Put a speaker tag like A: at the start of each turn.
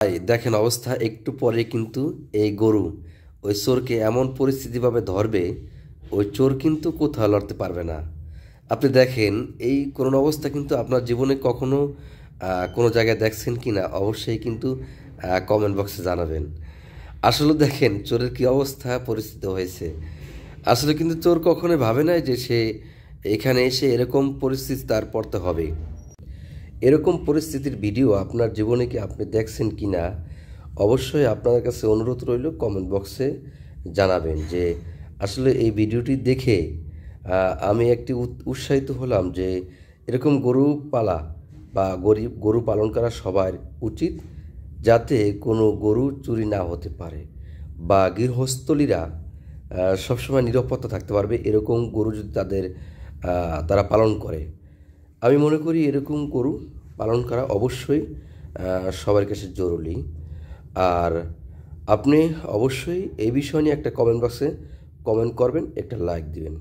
A: ভাই দেখেন অবস্থা একটু পরে কিন্তু এই গরু ওই চোরকে এমন পরিস্থিতিভাবে ধরবে, ওই চোর কিন্তু কোথাও লড়তে পারবে না। আপনি দেখেন এই করোনা অবস্থা কিন্তু আপনার জীবনে কখনো কোনো জায়গায় দেখছেন কি না অবশ্যই কিন্তু কমেন্ট বক্সে জানাবেন। আসলে দেখেন চোরের কি অবস্থা পরিস্থিতি হয়েছে। আসলে কিন্তু চোর কখনোই ভাবে নাই যে সে এখানে এসে এরকম পরিস্থিতি তার পড়তে হবে। এরকম পরিস্থিতির ভিডিও আপনার জীবনে কি আপনি দেখছেন কি না অবশ্যই আপনার কাছে অনুরোধ রইল কমেন্ট বক্সে জানাবেন যে আসলে এই ভিডিওটি দেখে আমি একটি উৎসাহিত হলাম যে এরকম গরু পালা বা গরু পালন করা সবার উচিত, যাতে কোনো গরু চুরি না হতে পারে বা গৃহস্থলীরা সবসময় নিরাপত্তা থাকতে পারবে এরকম গরু যদি তারা পালন করে। আমি মনে করি এরকম গরু পালন করা অবশ্যই সবার কাছে জরুরি। আর আপনি অবশ্যই এই বিষয় নিয়ে একটা কমেন্ট বক্সে কমেন্ট করবেন, একটা লাইক দিবেন।